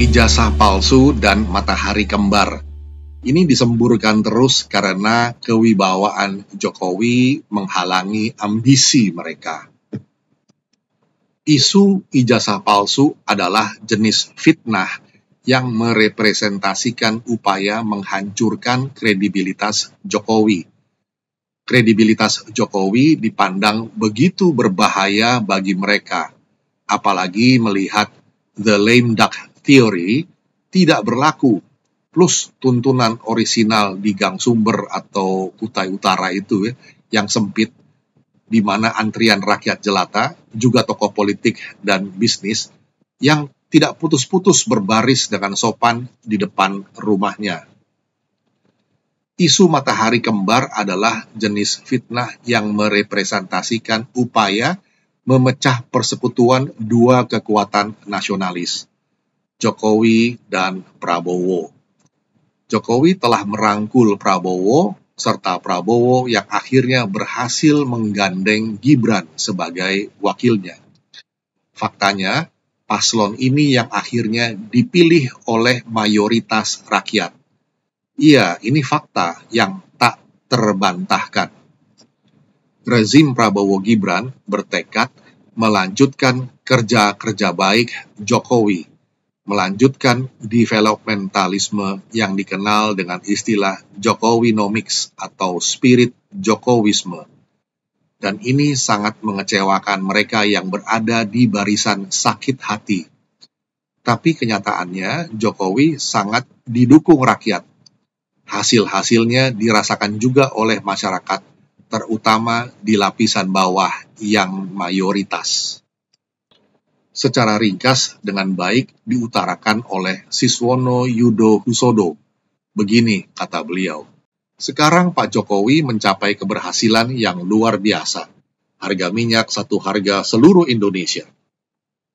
Ijazah palsu dan matahari kembar. Ini disemburkan terus karena kewibawaan Jokowi menghalangi ambisi mereka. Isu ijazah palsu adalah jenis fitnah yang merepresentasikan upaya menghancurkan kredibilitas Jokowi. Kredibilitas Jokowi dipandang begitu berbahaya bagi mereka, apalagi melihat the lame duck theory tidak berlaku, plus tuntunan orisinal di Gang Sumber atau Kutai Utara itu yang sempit, di mana antrian rakyat jelata, juga tokoh politik dan bisnis yang tidak putus-putus berbaris dengan sopan di depan rumahnya. Isu matahari kembar adalah jenis fitnah yang merepresentasikan upaya memecah persekutuan dua kekuatan nasionalis, Jokowi dan Prabowo. Jokowi telah merangkul Prabowo, serta Prabowo yang akhirnya berhasil menggandeng Gibran sebagai wakilnya. Faktanya, paslon ini yang akhirnya dipilih oleh mayoritas rakyat. Iya, ini fakta yang tak terbantahkan. Rezim Prabowo Gibran bertekad melanjutkan kerja-kerja baik Jokowi, melanjutkan developmentalisme yang dikenal dengan istilah Jokowinomics atau spirit Jokowisme. Dan ini sangat mengecewakan mereka yang berada di barisan sakit hati. Tapi kenyataannya Jokowi sangat didukung rakyat. Hasil-hasilnya dirasakan juga oleh masyarakat, terutama di lapisan bawah yang mayoritas. Secara ringkas dengan baik diutarakan oleh Siswono Yudo Husodo. Begini kata beliau, sekarang Pak Jokowi mencapai keberhasilan yang luar biasa. Harga minyak satu harga seluruh Indonesia.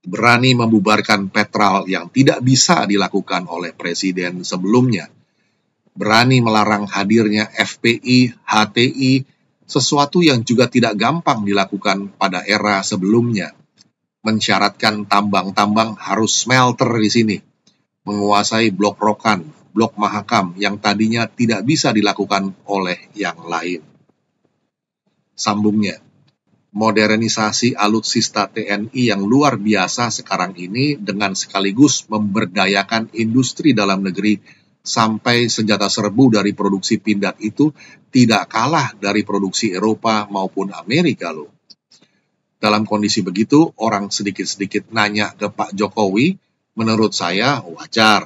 Berani membubarkan Petral yang tidak bisa dilakukan oleh presiden sebelumnya. Berani melarang hadirnya FPI, HTI, sesuatu yang juga tidak gampang dilakukan pada era sebelumnya. Mensyaratkan tambang-tambang harus smelter di sini, menguasai blok Rokan, blok Mahakam yang tadinya tidak bisa dilakukan oleh yang lain. Sambungnya, modernisasi alutsista TNI yang luar biasa sekarang ini dengan sekaligus memberdayakan industri dalam negeri sampai senjata serbu dari produksi pindad itu tidak kalah dari produksi Eropa maupun Amerika loh. Dalam kondisi begitu, orang sedikit-sedikit nanya ke Pak Jokowi, menurut saya wajar.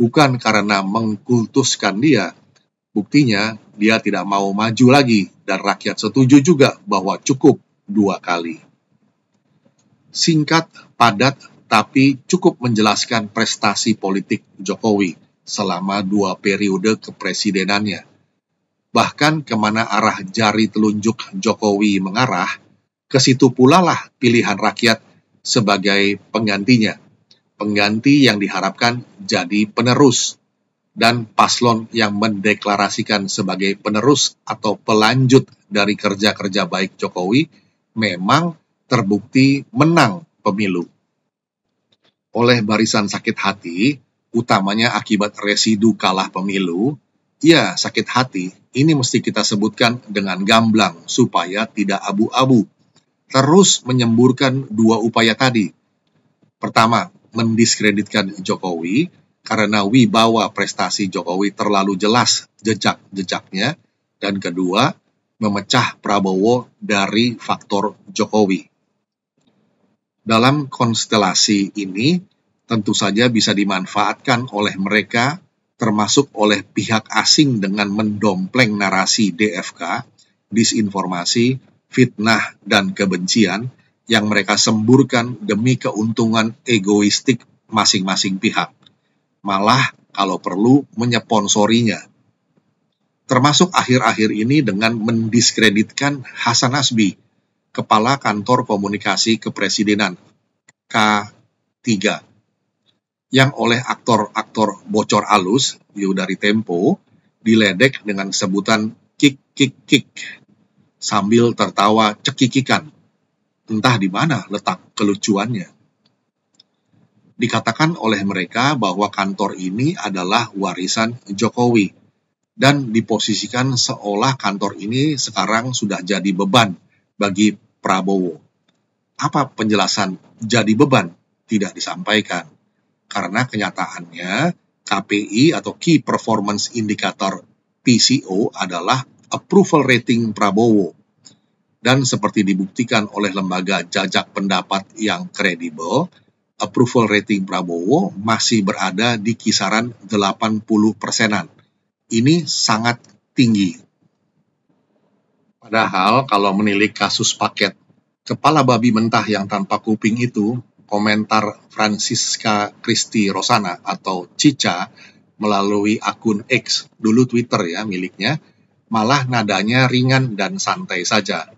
Bukan karena mengkultuskan dia. Buktinya, dia tidak mau maju lagi, dan rakyat setuju juga bahwa cukup 2 kali. Singkat, padat, tapi cukup menjelaskan prestasi politik Jokowi selama 2 periode kepresidenannya. Bahkan kemana arah jari telunjuk Jokowi mengarah, ke situ pula lah pilihan rakyat sebagai penggantinya. Pengganti yang diharapkan jadi penerus, dan paslon yang mendeklarasikan sebagai penerus atau pelanjut dari kerja-kerja baik Jokowi memang terbukti menang pemilu. Oleh barisan sakit hati, utamanya akibat residu kalah pemilu, ya sakit hati, ini mesti kita sebutkan dengan gamblang supaya tidak abu-abu. Terus menyemburkan 2 upaya tadi. Pertama, mendiskreditkan Jokowi karena wibawa prestasi Jokowi terlalu jelas jejak-jejaknya, dan kedua, memecah Prabowo dari faktor Jokowi. Dalam konstelasi ini, tentu saja bisa dimanfaatkan oleh mereka, termasuk oleh pihak asing dengan mendompleng narasi DFK, disinformasi, fitnah, dan kebencian yang mereka semburkan demi keuntungan egoistik masing-masing pihak. Malah kalau perlu menyponsorinya. Termasuk akhir-akhir ini dengan mendiskreditkan Hasan Nasbi, Kepala Kantor Komunikasi Kepresidenan, K3, yang oleh aktor-aktor bocor alus, dari Tempo, diledek dengan sebutan kik-kik-kik, sambil tertawa cekikikan. Entah di mana letak kelucuannya. Dikatakan oleh mereka bahwa kantor ini adalah warisan Jokowi dan diposisikan seolah kantor ini sekarang sudah jadi beban bagi Prabowo. Apa penjelasan jadi beban? Tidak disampaikan. Karena kenyataannya KPI atau Key Performance Indicator PCO adalah approval rating Prabowo. Dan seperti dibuktikan oleh lembaga jajak pendapat yang kredibel, approval rating Prabowo masih berada di kisaran 80%-an. Ini sangat tinggi. Padahal kalau menilik kasus paket kepala babi mentah yang tanpa kuping itu, komentar Francisca Christy Rosana atau Cica melalui akun X, dulu Twitter ya miliknya, malah nadanya ringan dan santai saja.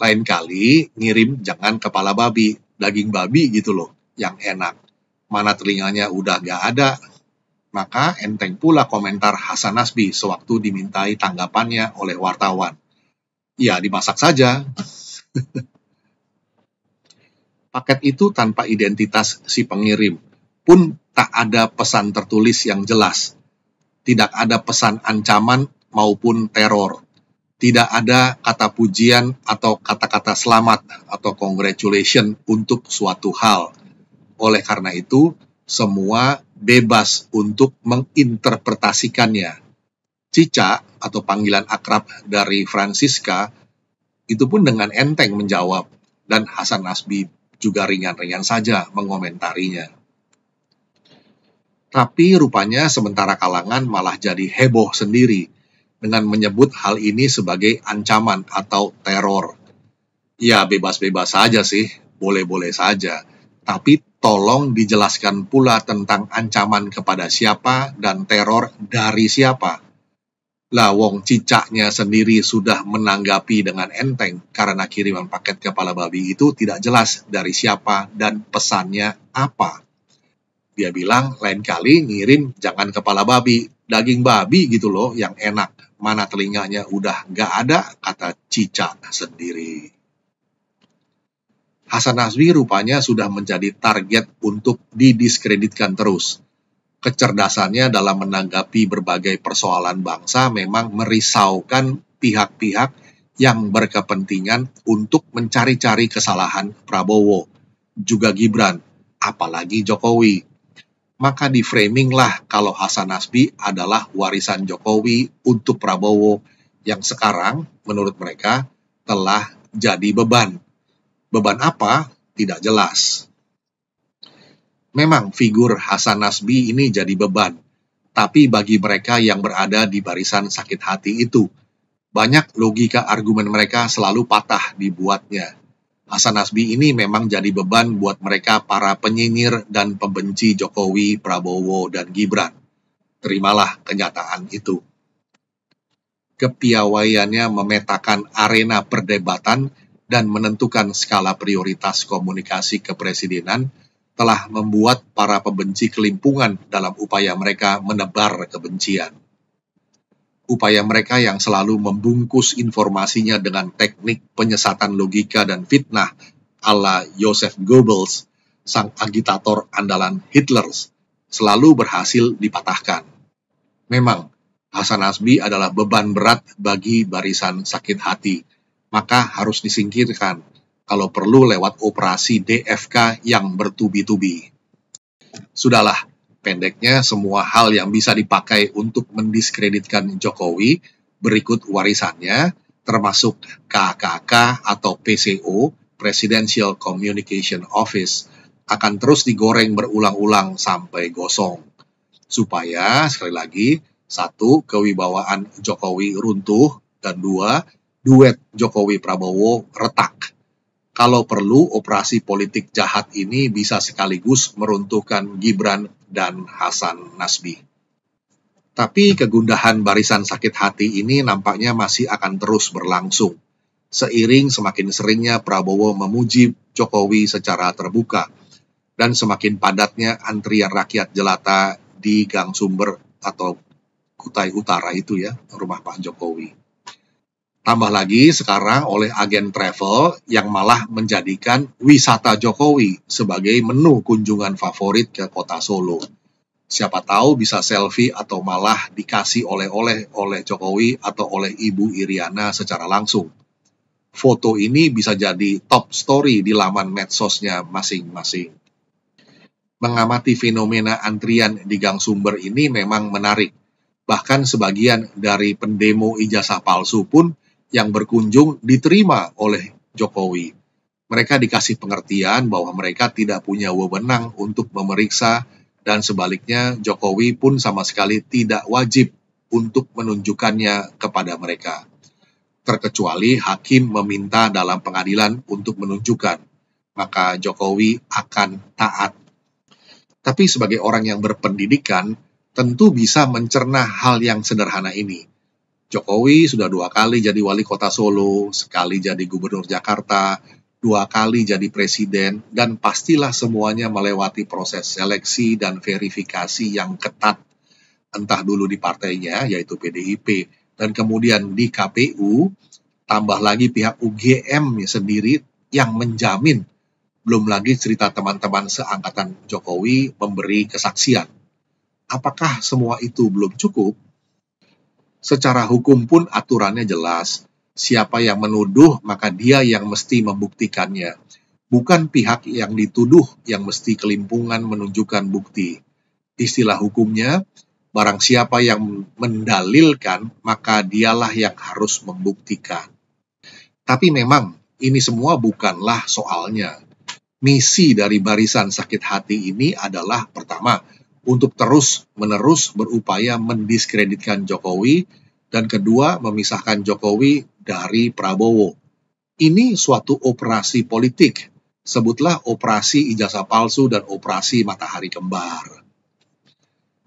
Lain kali ngirim jangan kepala babi, daging babi gitu loh, yang enak. Mana telinganya udah gak ada. Maka enteng pula komentar Hasan Nasbi sewaktu dimintai tanggapannya oleh wartawan. Ya dimasak saja. Paket itu tanpa identitas si pengirim, pun tak ada pesan tertulis yang jelas. Tidak ada pesan ancaman maupun teror. Tidak ada kata pujian atau kata-kata selamat atau congratulation untuk suatu hal. Oleh karena itu, semua bebas untuk menginterpretasikannya. Cica atau panggilan akrab dari Francisca itu pun dengan enteng menjawab, dan Hasan Nasbi juga ringan-ringan saja mengomentarinya. Tapi rupanya sementara kalangan malah jadi heboh sendiri dengan menyebut hal ini sebagai ancaman atau teror. Ya bebas-bebas saja sih, boleh-boleh saja. Tapi tolong dijelaskan pula tentang ancaman kepada siapa dan teror dari siapa. Lah wong cicaknya sendiri sudah menanggapi dengan enteng karena kiriman paket kepala babi itu tidak jelas dari siapa dan pesannya apa. Dia bilang lain kali ngirim jangan kepala babi, daging babi gitu loh yang enak. Mana telinganya udah gak ada, kata Cica sendiri. Hasan Nasbi rupanya sudah menjadi target untuk didiskreditkan terus. Kecerdasannya dalam menanggapi berbagai persoalan bangsa memang merisaukan pihak-pihak yang berkepentingan untuk mencari-cari kesalahan Prabowo, juga Gibran, apalagi Jokowi. Maka di-framinglah kalau Hasan Nasbi adalah warisan Jokowi untuk Prabowo yang sekarang menurut mereka telah jadi beban. Beban apa? Tidak jelas. Memang figur Hasan Nasbi ini jadi beban, tapi bagi mereka yang berada di barisan sakit hati itu, banyak logika argumen mereka selalu patah dibuatnya. Hasan Nasbi ini memang jadi beban buat mereka para penyinyir dan pembenci Jokowi, Prabowo, dan Gibran. Terimalah kenyataan itu. Kepiawaiannya memetakan arena perdebatan dan menentukan skala prioritas komunikasi kepresidenan telah membuat para pembenci kelimpungan dalam upaya mereka menebar kebencian. Upaya mereka yang selalu membungkus informasinya dengan teknik penyesatan logika dan fitnah ala Joseph Goebbels, sang agitator andalan Hitler, selalu berhasil dipatahkan. Memang, Hasan Nasbi adalah beban berat bagi barisan sakit hati, maka harus disingkirkan, kalau perlu lewat operasi DFK yang bertubi-tubi. Sudahlah, pendeknya semua hal yang bisa dipakai untuk mendiskreditkan Jokowi berikut warisannya, termasuk KKK atau PCO, Presidential Communication Office, akan terus digoreng berulang-ulang sampai gosong. Supaya, sekali lagi, 1. Kewibawaan Jokowi runtuh, dan 2. Duet Jokowi-Prabowo retak. Kalau perlu, operasi politik jahat ini bisa sekaligus meruntuhkan Gibran dan Hasan Nasbi. Tapi kegundahan barisan sakit hati ini nampaknya masih akan terus berlangsung, seiring semakin seringnya Prabowo memuji Jokowi secara terbuka, dan semakin padatnya antrian rakyat jelata di Gang Sumber atau Kutai Utara itu ya, rumah Pak Jokowi. Tambah lagi sekarang oleh agen travel yang malah menjadikan wisata Jokowi sebagai menu kunjungan favorit ke kota Solo. Siapa tahu bisa selfie atau malah dikasih oleh-oleh oleh Jokowi atau oleh Ibu Iriana secara langsung. Foto ini bisa jadi top story di laman medsosnya masing-masing. Mengamati fenomena antrian di Gang Sumber ini memang menarik. Bahkan sebagian dari pendemo ijazah palsu pun yang berkunjung diterima oleh Jokowi. Mereka dikasih pengertian bahwa mereka tidak punya wewenang untuk memeriksa dan sebaliknya Jokowi pun sama sekali tidak wajib untuk menunjukkannya kepada mereka. Terkecuali hakim meminta dalam pengadilan untuk menunjukkan, maka Jokowi akan taat. Tapi sebagai orang yang berpendidikan, tentu bisa mencerna hal yang sederhana ini. Jokowi sudah 2 kali jadi wali kota Solo, sekali jadi gubernur Jakarta, 2 kali jadi presiden, dan pastilah semuanya melewati proses seleksi dan verifikasi yang ketat. Entah dulu di partainya, yaitu PDIP, dan kemudian di KPU, tambah lagi pihak UGM sendiri yang menjamin. Belum lagi cerita teman-teman seangkatan Jokowi memberi kesaksian. Apakah semua itu belum cukup? Secara hukum pun aturannya jelas. Siapa yang menuduh, maka dia yang mesti membuktikannya. Bukan pihak yang dituduh yang mesti kelimpungan menunjukkan bukti. Istilah hukumnya, barang siapa yang mendalilkan, maka dialah yang harus membuktikan. Tapi memang, ini semua bukanlah soalnya. Misi dari barisan sakit hati ini adalah pertama, untuk terus-menerus berupaya mendiskreditkan Jokowi, dan kedua, memisahkan Jokowi dari Prabowo. Ini suatu operasi politik, sebutlah operasi ijazah palsu dan operasi matahari kembar.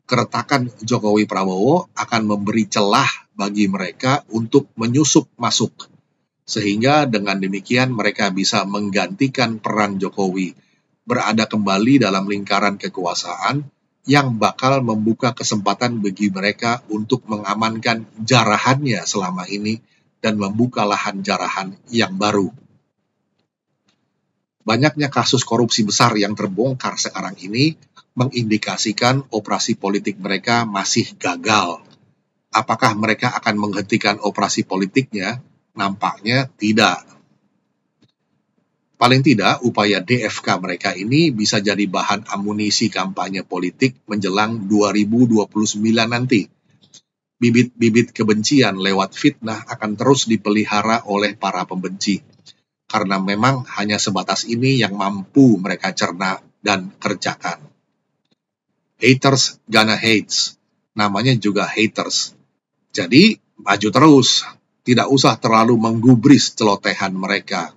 Keretakan Jokowi Prabowo akan memberi celah bagi mereka untuk menyusup masuk, sehingga dengan demikian mereka bisa menggantikan peran Jokowi, berada kembali dalam lingkaran kekuasaan, yang bakal membuka kesempatan bagi mereka untuk mengamankan jarahannya selama ini dan membuka lahan jarahan yang baru. Banyaknya kasus korupsi besar yang terbongkar sekarang ini mengindikasikan operasi politik mereka masih gagal. Apakah mereka akan menghentikan operasi politiknya? Nampaknya tidak. Paling tidak, upaya DFK mereka ini bisa jadi bahan amunisi kampanye politik menjelang 2029 nanti. Bibit-bibit kebencian lewat fitnah akan terus dipelihara oleh para pembenci. Karena memang hanya sebatas ini yang mampu mereka cerna dan kerjakan. Haters gonna hates. Namanya juga haters. Jadi, maju terus. Tidak usah terlalu menggubris celotehan mereka.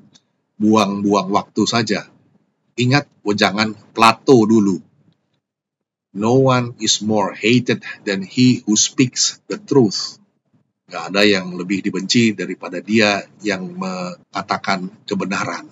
Buang-buang waktu saja. Ingat, jangan plato dulu. No one is more hated than he who speaks the truth. Gak ada yang lebih dibenci daripada dia yang mengatakan kebenaran.